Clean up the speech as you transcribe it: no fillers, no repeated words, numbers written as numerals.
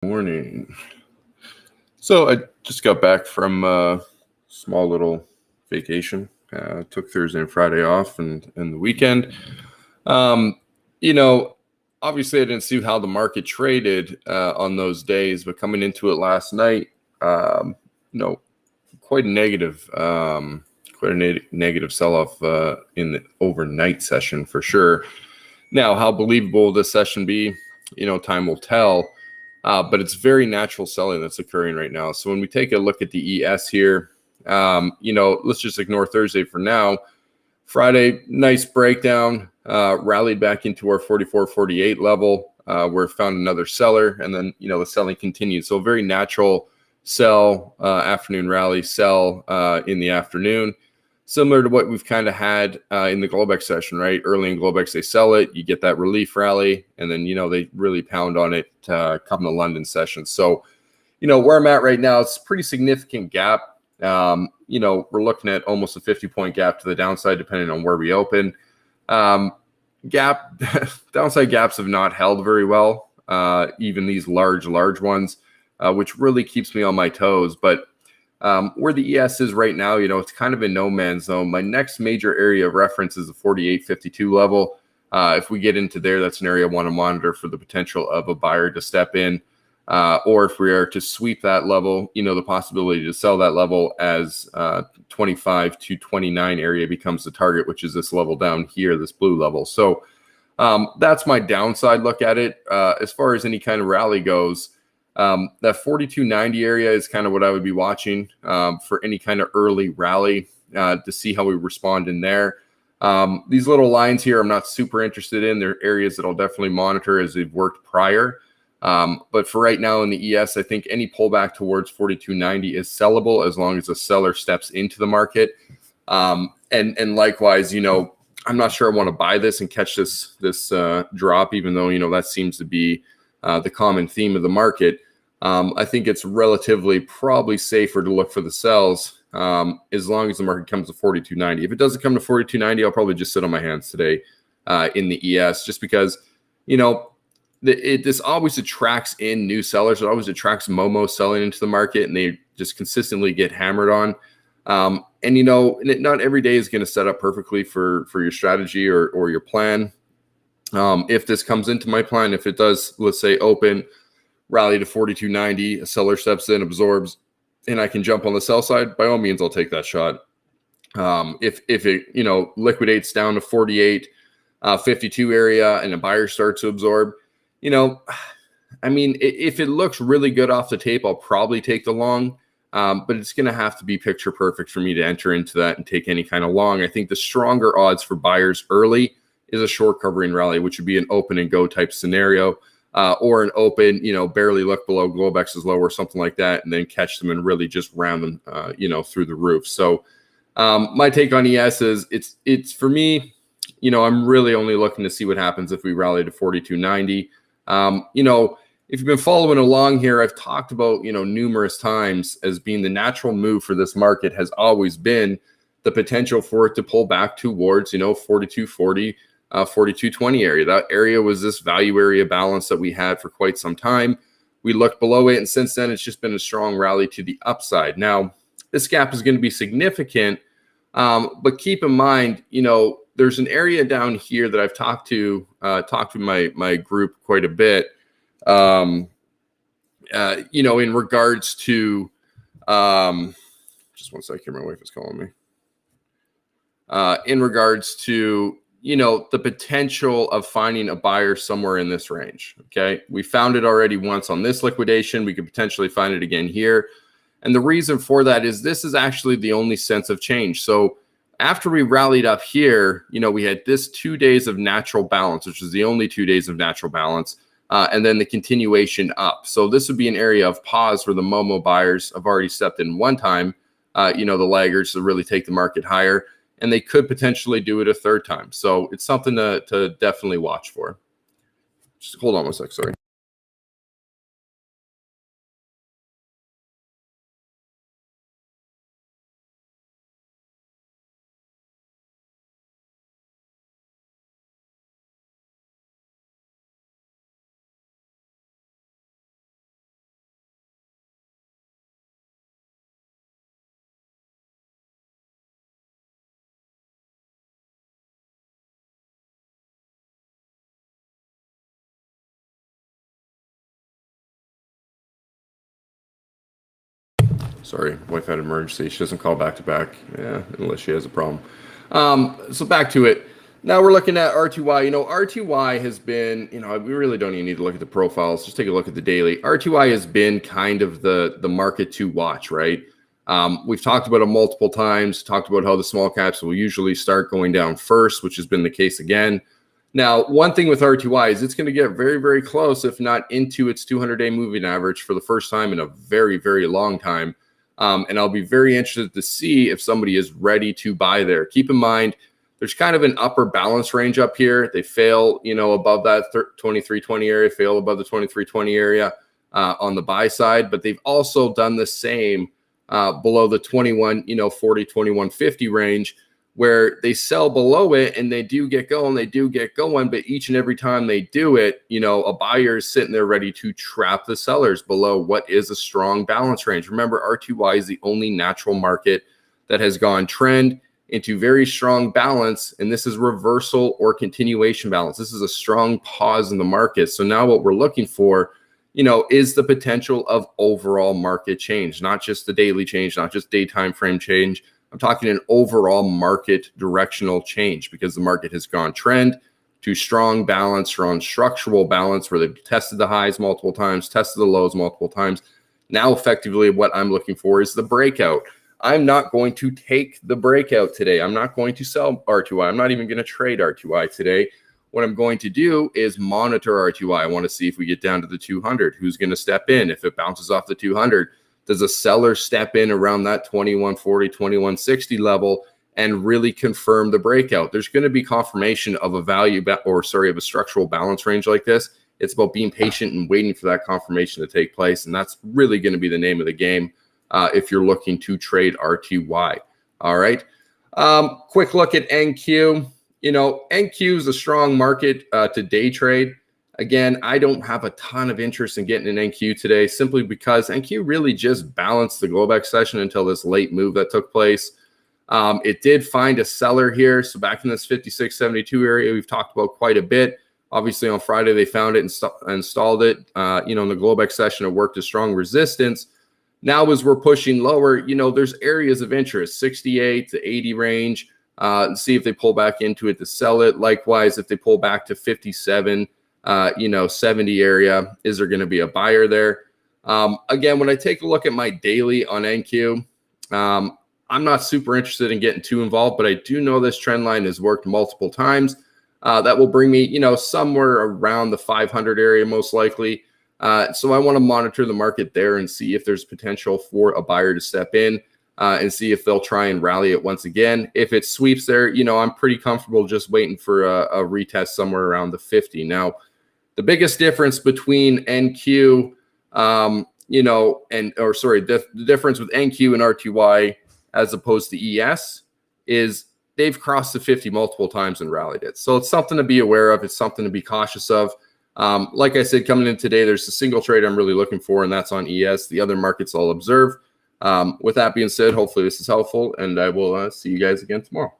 Morning. So I just got back from a small little vacation. Took Thursday and Friday off and the weekend. Um, you know, Obviously I didn't see how the market traded on those days, but coming into it last night, um, you know, quite a negative sell-off in the overnight session for sure. Now, how believable will this session be? Time will tell. But it's very natural selling that's occurring right now. So when we take a look at the ES here, let's just ignore Thursday for now. Friday, nice breakdown, rallied back into our 44.48 level, where it found another seller, and then the selling continued. So a very natural sell, afternoon rally, sell in the afternoon, similar to what we've kind of had in the Globex session, right? Early in Globex, they sell it, you get that relief rally, and then they really pound on it come the London session. So where I'm at right now, it's a pretty significant gap. We're looking at almost a 50-point gap to the downside, depending on where we open. Downside gaps have not held very well, even these large ones, which really keeps me on my toes. But where the ES is right now, it's kind of in no man's zone. My next major area of reference is the 48.52 level. If we get into there, that's an area I want to monitor for the potential of a buyer to step in. Or if we are to sweep that level, the possibility to sell that level as 25 to 29 area becomes the target, which is this level down here, this blue level. So that's my downside look at it. As far as any kind of rally goes, that 42.90 area is kind of what I would be watching for any kind of early rally to see how we respond in there. These little lines here, I'm not super interested in. They're areas that I'll definitely monitor as they've worked prior. But for right now in the ES, I think any pullback towards 42.90 is sellable as long as a seller steps into the market. And likewise, I'm not sure I want to buy this and catch this drop, even though, that seems to be the common theme of the market. I think it's relatively probably safer to look for the sells as long as the market comes to 42.90. If it doesn't come to 42.90, I'll probably just sit on my hands today in the ES, just because, this always attracts in new sellers. It always attracts Momo selling into the market, and they just consistently get hammered on. And not every day is going to set up perfectly for your strategy or your plan. If this comes into my plan, if it does, let's say open, rally to 42.90, a seller steps in, absorbs, and I can jump on the sell side, by all means, I'll take that shot. If it liquidates down to 48.52 area and a buyer starts to absorb, if it looks really good off the tape, I'll probably take the long, but it's going to have to be picture perfect for me to enter into that and take any kind of long. I think the stronger odds for buyers early is a short covering rally, which would be an open and go type scenario, or an open, barely look below Globex's low or something like that, and then catch them and really just round them, through the roof. So my take on ES is it's for me, I'm really only looking to see what happens if we rally to 42.90. If you've been following along here, I've talked about, numerous times as being the natural move for this market has always been the potential for it to pull back towards, 42.40, 42.20 area. That area was this value area balance that we had for quite some time. We looked below it, and since then, it's just been a strong rally to the upside. Now, this gap is going to be significant, but keep in mind, there's an area down here that I've talked to my group quite a bit, in regards to, just one second, my wife is calling me, in regards to, the potential of finding a buyer somewhere in this range. Okay. We found it already once on this liquidation. We could potentially find it again here. And the reason for that is this is actually the only sense of change. So after we rallied up here, we had this 2 days of natural balance, which is the only 2 days of natural balance, and then the continuation up. So this would be an area of pause where the Momo buyers have already stepped in one time, the laggards to really take the market higher, and they could potentially do it a third time. So it's something to definitely watch for. Just hold on one sec, sorry. Sorry, wife had an emergency. She doesn't call back to back. Yeah, unless she has a problem. So back to it. Now we're looking at R2Y. R2Y has been, we really don't even need to look at the profiles. Just take a look at the daily. R2Y has been kind of the market to watch, right? We've talked about it multiple times, talked about how the small caps will usually start going down first, which has been the case again. Now, one thing with R2Y is it's going to get very, very close, if not into its 200-day moving average for the first time in a very, very long time. And I'll be very interested to see if somebody is ready to buy there. Keep in mind, there's kind of an upper balance range up here. They fail, above that 2320 area, fail above the 2320 area on the buy side, but they've also done the same below the 21, 40, 2150 range, where they sell below it and they do get going, but each and every time they do it, a buyer is sitting there ready to trap the sellers below what is a strong balance range. Remember, R2Y is the only natural market that has gone trend into very strong balance, and this is reversal or continuation balance. This is a strong pause in the market. So now what we're looking for, is the potential of overall market change, not just the daily change, not just daytime frame change. I'm talking an overall market directional change, because the market has gone trend to strong balance, strong structural balance, where they've tested the highs multiple times, tested the lows multiple times. Now, effectively, what I'm looking for is the breakout. I'm not going to take the breakout today. I'm not going to sell R2Y. I'm not even going to trade R2Y today. What I'm going to do is monitor R2Y. I want to see if we get down to the 200. Who's going to step in? If it bounces off the 200, does a seller step in around that 2140, 2160 level and really confirm the breakout? There's going to be confirmation of a value of a structural balance range like this. It's about being patient and waiting for that confirmation to take place. And that's really going to be the name of the game if you're looking to trade R2Y. All right. Quick look at NQ. NQ is a strong market to day trade. Again, I don't have a ton of interest in getting an NQ today, simply because NQ really just balanced the Globex session until this late move that took place. It did find a seller here. So back in this 56.72 area, we've talked about quite a bit. Obviously, on Friday, they found it and installed it. In the Globex session, it worked as strong resistance. Now, as we're pushing lower, there's areas of interest, 68 to 80 range. See if they pull back into it to sell it. Likewise, if they pull back to 57, 70 area, is there going to be a buyer there? Again, when I take a look at my daily on NQ, I'm not super interested in getting too involved, but I do know this trend line has worked multiple times. That will bring me, somewhere around the 500 area, most likely. So I want to monitor the market there and see if there's potential for a buyer to step in and see if they'll try and rally it once again. If it sweeps there, I'm pretty comfortable just waiting for a retest somewhere around the 50. Now, the biggest difference between NQ, the difference with NQ and R2Y as opposed to ES is they've crossed the 50 multiple times and rallied it. So it's something to be aware of. It's something to be cautious of. Like I said, coming in today, there's a single trade I'm really looking for, and that's on ES. The other markets I'll observe. With that being said, hopefully this is helpful, and I will see you guys again tomorrow.